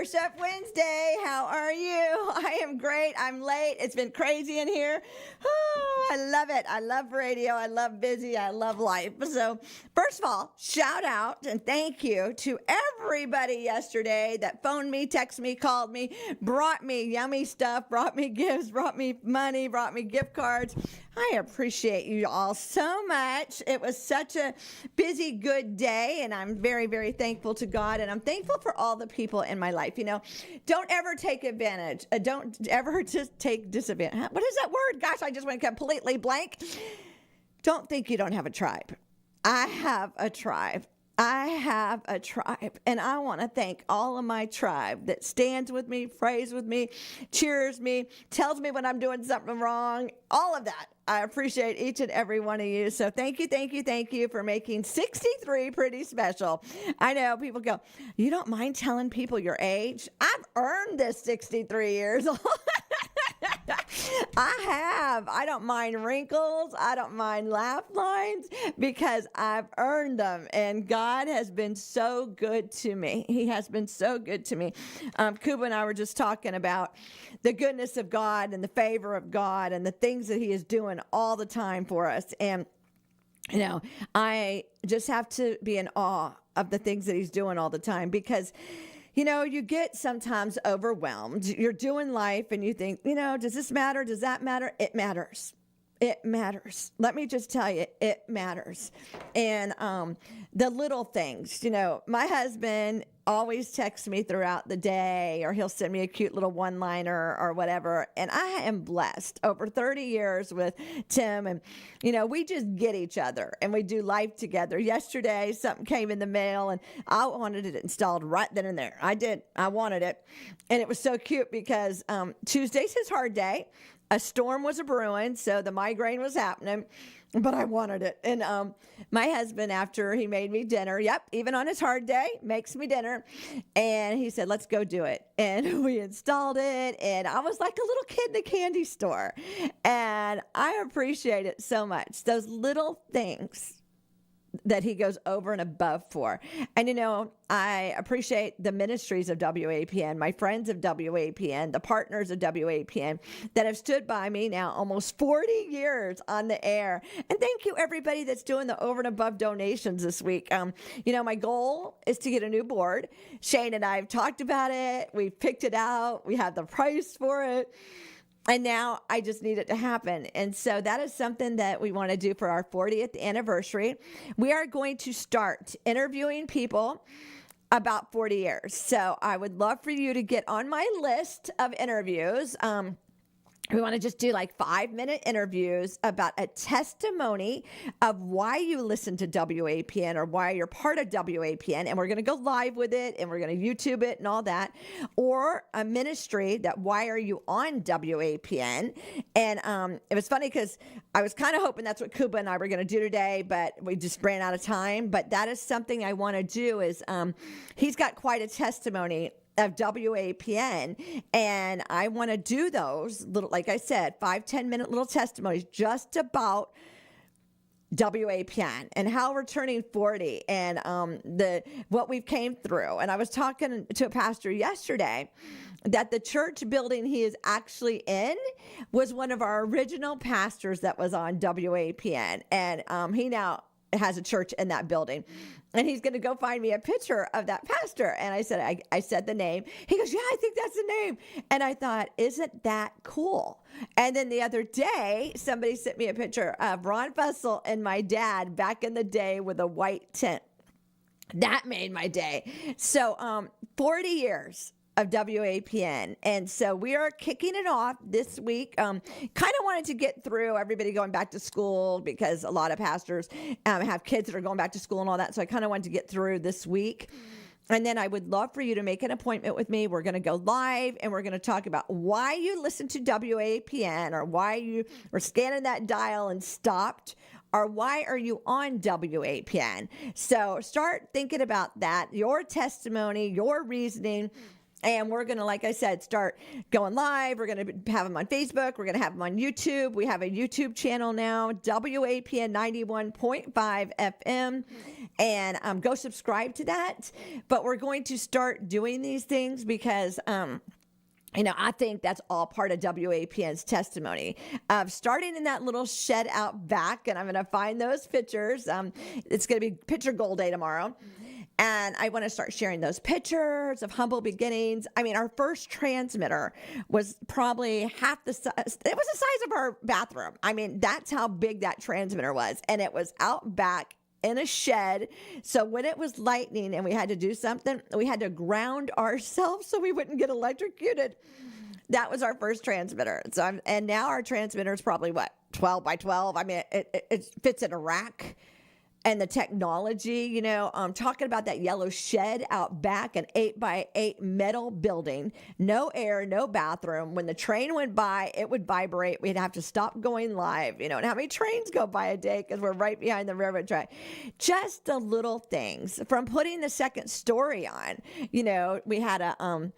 Worship Wednesday. How are you? I am great. I'm late. It's been crazy in here. Oh, I love it. I love radio. I love busy. I love life. So, first of all, shout out and thank you to everybody yesterday that phoned me, texted me, called me, brought me yummy stuff, brought me gifts, brought me money, brought me gift cards. I appreciate you all so much. It was such a busy, good day, and I'm very, very thankful to God, and I'm thankful for all the people in my life. You know, don't ever take advantage. Don't ever just take disadvantage. What is that word? Gosh, I just went completely blank. Don't think you don't have a tribe. I have a tribe. I have a tribe, and I want to thank all of my tribe that stands with me, prays with me, cheers me, tells me when I'm doing something wrong, all of that. I appreciate each and every one of you. So thank you for making 63 pretty special. I know people go, you don't mind telling people your age? I've earned this 63 years. I have. I don't mind wrinkles. I don't mind laugh lines because I've earned them. And God has been so good to me. He has been so good to me. Kuba and I were just talking about the goodness of God and the favor of God and the things that he is doing all the time for us. And, you know, I just have to be in awe of the things that he's doing all the time because, you know, you get sometimes overwhelmed. You're doing life and you think, you know, does this matter? Does that matter? It matters. It matters. Let me just tell you, it matters. And the little things, you know, my husband always texts me throughout the day, or he'll send me a cute little one-liner or whatever. And I am blessed over 30 years with Tim. And, you know, we just get each other and we do life together. Yesterday, something came in the mail and I wanted it installed right then and there. I did. I wanted it. And it was so cute because Tuesday's his hard day. A storm was a brewing, so the migraine was happening, but I wanted it. And my husband, after he made me dinner, even on his hard day, makes me dinner. And he said, let's go do it. And we installed it. And I was like a little kid in a candy store. And I appreciate it so much. Those little things that he goes over and above for. And, you know, I appreciate the ministries of WAPN, my friends of WAPN, the partners of WAPN that have stood by me now almost 40 years on the air. And thank you, everybody that's doing the over and above donations this week. You know, my goal is to get a new board. Shane and I have talked about it. We've picked it out. We have the price for it. And now I just need it to happen. And so that is something that we want to do for our 40th anniversary. We are going to start interviewing people about 40 years. So I would love for you to get on my list of interviews. We want to just do like 5-minute interviews about a testimony of why you listen to WAPN or why you're part of WAPN. And we're going to go live with it and we're going to YouTube it and all that. Or a ministry that why are you on WAPN? And it was funny because I was kind of hoping that's what Kuba and I were going to do today, but we just ran out of time. But that is something I want to do is he's got quite a testimony of WAPN, and I want to do those little, like I said, 5-10 minute little testimonies just about WAPN and how we're turning 40 and what we've came through. And I was talking to a pastor yesterday that the church building he is actually in was one of our original pastors that was on WAPN, and he now has a church in that building. And he's going to go find me a picture of that pastor. And I said, I said the name. He goes, yeah, I think that's the name. And I thought, isn't that cool? And then the other day, somebody sent me a picture of Ron Fussell and my dad back in the day with a white tint. That made my day. So 40 years of WAPN. And so we are kicking it off this week. Kind of wanted to get through everybody going back to school because a lot of pastors have kids that are going back to school and all that. So I kind of wanted to get through this week. And then I would love for you to make an appointment with me. We're going to go live and we're going to talk about why you listen to WAPN or why you were scanning that dial and stopped, or why are you on WAPN? So start thinking about that, your testimony, your reasoning. And we're going to, like I said, start going live. We're going to have them on Facebook. We're going to have them on YouTube. We have a YouTube channel now, WAPN 91.5 FM. And go subscribe to that. But we're going to start doing these things because I think that's all part of WAPN's testimony of starting in that little shed out back. And I'm going to find those pictures. It's going to be Picture Goal Day tomorrow. And I want to start sharing those pictures of humble beginnings. I mean, our first transmitter was probably half the size. It was the size of our bathroom. I mean, that's how big that transmitter was. And it was out back in a shed. So when it was lightning and we had to do something, we had to ground ourselves so we wouldn't get electrocuted. That was our first transmitter. And now our transmitter is probably 12 by 12. I mean, it fits in a rack. And the technology, talking about that yellow shed out back, an 8x8 metal building, no air, no bathroom. When the train went by, it would vibrate. We'd have to stop going live, and how many trains go by a day because we're right behind the railroad track. Just the little things from putting the second story on. We had a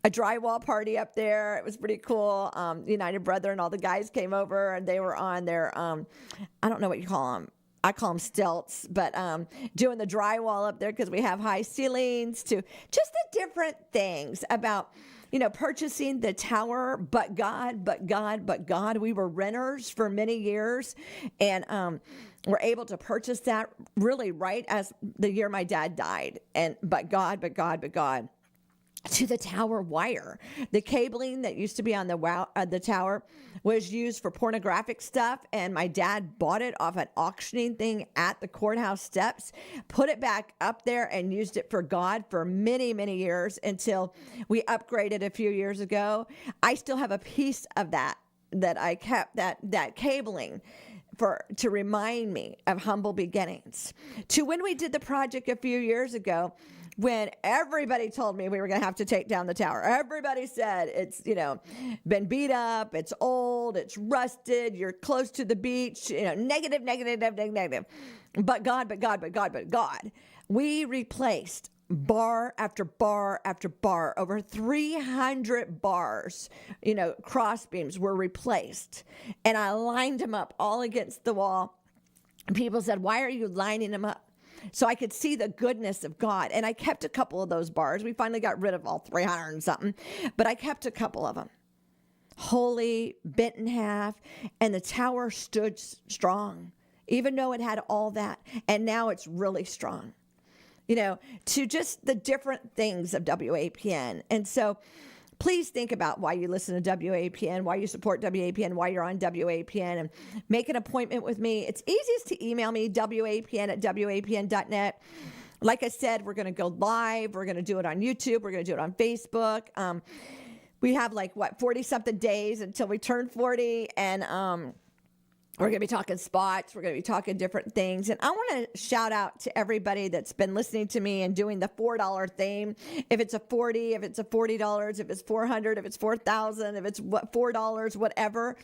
drywall party up there. It was pretty cool. United Brother and all the guys came over and they were on their, I don't know what you call them. I call them stilts, but doing the drywall up there because we have high ceilings, to just the different things about, purchasing the tower, but God. We were renters for many years and were able to purchase that really right as the year my dad died. And but God. To the tower wire. The cabling that used to be on the tower was used for pornographic stuff, and my dad bought it off an auctioning thing at the courthouse steps, put it back up there, and used it for God for many, many years until we upgraded a few years ago. I still have a piece of that I kept, that cabling to remind me of humble beginnings. To when we did the project a few years ago, when everybody told me we were going to have to take down the tower. Everybody said it's, been beat up, it's old, it's rusted, you're close to the beach, negative. But God. We replaced bar after bar after bar. Over 300 bars, cross beams were replaced. And I lined them up all against the wall. And people said, "Why are you lining them up?" So I could see the goodness of God. And I kept a couple of those bars. We finally got rid of all 300 and something, but I kept a couple of them. Holy, bent in half, and the tower stood strong, even though it had all that. And now it's really strong, to just the different things of WAPN. And so please think about why you listen to WAPN, why you support WAPN, why you're on WAPN, and make an appointment with me. It's easiest to email me, WAPN@WAPN.net. Like I said, we're going to go live. We're going to do it on YouTube. We're going to do it on Facebook. We have 40-something days until we turn 40, and we're going to be talking spots. We're going to be talking different things. And I want to shout out to everybody that's been listening to me and doing the $4 theme. If it's a $40, if it's a $40, if it's $400, if it's $4,000, if it's $4, whatever.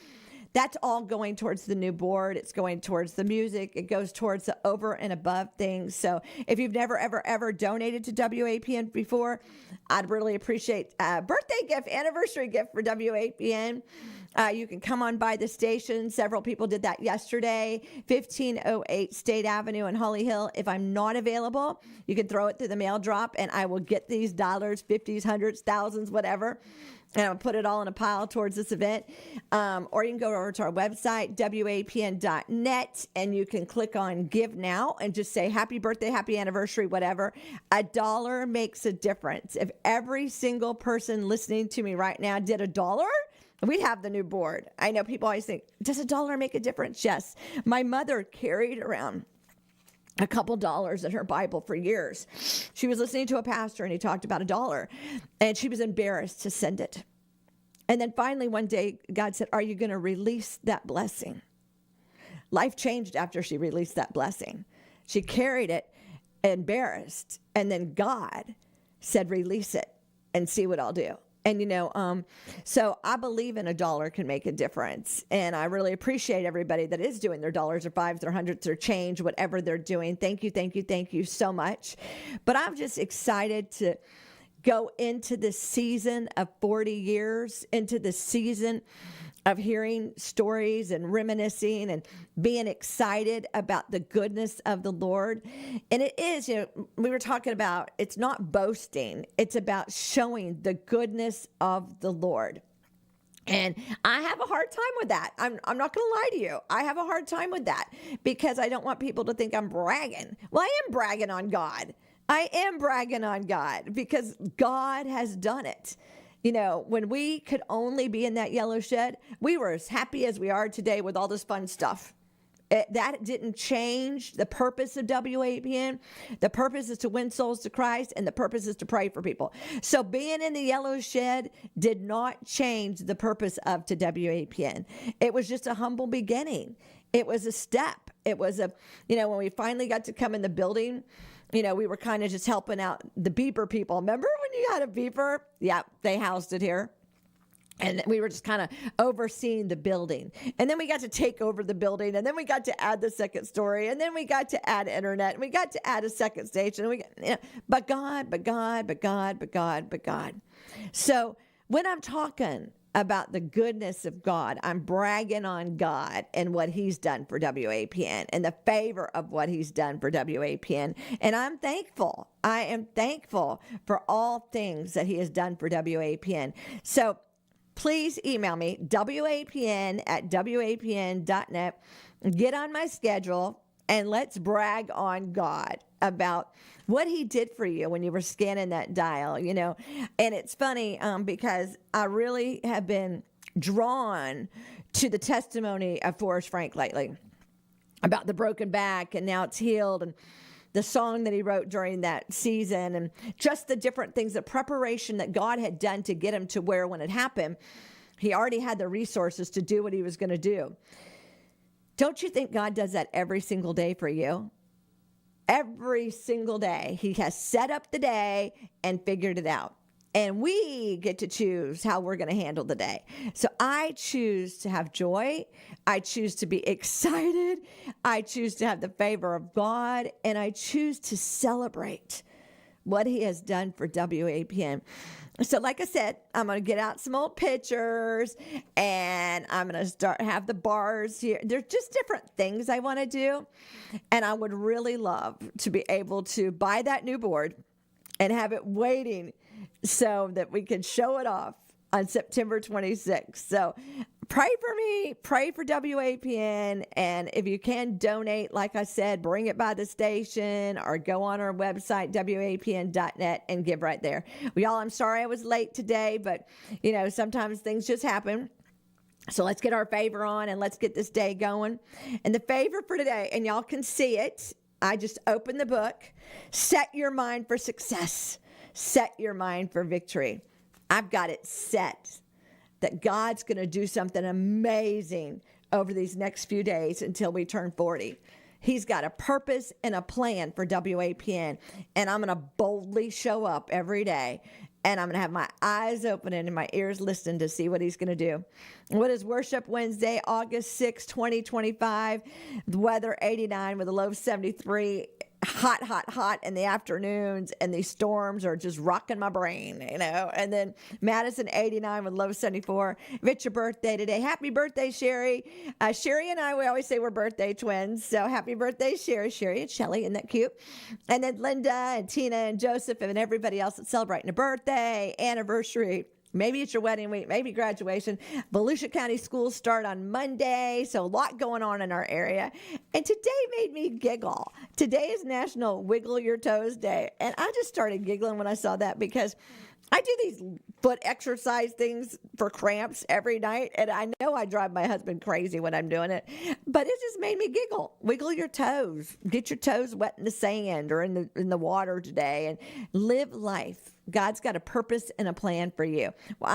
That's all going towards the new board. It's going towards the music. It goes towards the over and above things. So if you've never, ever donated to WAPN before, I'd really appreciate a birthday gift, anniversary gift for WAPN. You can come on by the station. Several people did that yesterday. 1508 State Avenue in Holly Hill. If I'm not available, you can throw it through the mail drop and I will get these dollars, 50s, 100s, thousands, whatever. And I'll put it all in a pile towards this event. Or you can go over to our website, WAPN.net, and you can click on Give Now and just say happy birthday, happy anniversary, whatever. $1 makes a difference. If every single person listening to me right now did $1, we'd have the new board. I know people always think, does $1 make a difference? Yes. My mother carried around a couple dollars in her Bible for years. She was listening to a pastor and he talked about $1 and she was embarrassed to send it. And then finally one day God said, are you going to release that blessing? Life changed after she released that blessing. She carried it embarrassed. And then God said, release it and see what I'll do. And, so I believe in $1 can make a difference. And I really appreciate everybody that is doing their dollars or fives or hundreds or change, whatever they're doing. Thank you so much. But I'm just excited to go into the season of 40 years, into the season of hearing stories and reminiscing and being excited about the goodness of the Lord. And it is, we were talking about, it's not boasting, it's about showing the goodness of the Lord. And I have a hard time with that. I'm not going to lie to you. I have a hard time with that because I don't want people to think I'm bragging. Well, I am bragging on God. I am bragging on God because God has done it. When we could only be in that yellow shed, we were as happy as we are today with all this fun stuff. That didn't change the purpose of WAPN. The purpose is to win souls to Christ, and the purpose is to pray for people. So being in the yellow shed did not change the purpose of to WAPN. It was just a humble beginning. It was a step. It was when we finally got to come in the building, we were kind of just helping out the beeper people. Remember when you had a beeper? Yeah, they housed it here. And we were just kind of overseeing the building. And then we got to take over the building. And then we got to add the second story. And then we got to add internet. And we got to add a second station. And but God. So when I'm talking about the goodness of God, I'm bragging on God and what he's done for WAPN and the favor of what he's done for WAPN. And I'm thankful. I am thankful for all things that he has done for WAPN. So please email me, wapn@wapn.net. Get on my schedule, and let's brag on God about what he did for you when you were scanning that dial, And it's funny because I really have been drawn to the testimony of Forrest Frank lately about the broken back, and now it's healed, and the song that he wrote during that season, and just the different things, the preparation that God had done to get him to where when it happened, he already had the resources to do what he was going to do. Don't you think God does that every single day for you? Every single day. He has set up the day and figured it out. And we get to choose how we're going to handle the day. So I choose to have joy. I choose to be excited. I choose to have the favor of God. And I choose to celebrate what he has done for WAPN. So like I said, I'm going to get out some old pictures, and I'm going to have the bars here. There's just different things I want to do. And I would really love to be able to buy that new board and have it waiting so that we can show it off on September 26th. So pray for me, pray for WAPN, and if you can donate, like I said, bring it by the station or go on our website, wapn.net, and give right there. Well, y'all, I'm sorry I was late today, but, sometimes things just happen. So let's get our favor on and let's get this day going. And the favor for today, and y'all can see it, I just opened the book. Set your mind for success. Set your mind for victory. I've got it set that God's going to do something amazing over these next few days until we turn 40. He's got a purpose and a plan for WAPN, and I'm going to boldly show up every day, and I'm going to have my eyes open and my ears listening to see what he's going to do. What is Worship Wednesday, August 6, 2025? The weather 89 with a low of 73. Hot in the afternoons, and these storms are just rocking my brain, and then Madison 89 with low 74. If it's your birthday today, happy birthday, Sherry. Sherry and I, we always say we're birthday twins, so happy birthday, Sherry and Shelly. Isn't that cute? And then Linda and Tina and Joseph and everybody else that's celebrating a birthday, anniversary. Maybe it's your wedding week, maybe graduation. Volusia County schools start on Monday, so a lot going on in our area. And today made me giggle. Today is National Wiggle Your Toes Day. And I just started giggling when I saw that because I do these foot exercise things for cramps every night, and I know I drive my husband crazy when I'm doing it, but it just made me giggle. Wiggle your toes. Get your toes wet in the sand or in the water today, and live life. God's got a purpose and a plan for you. Well,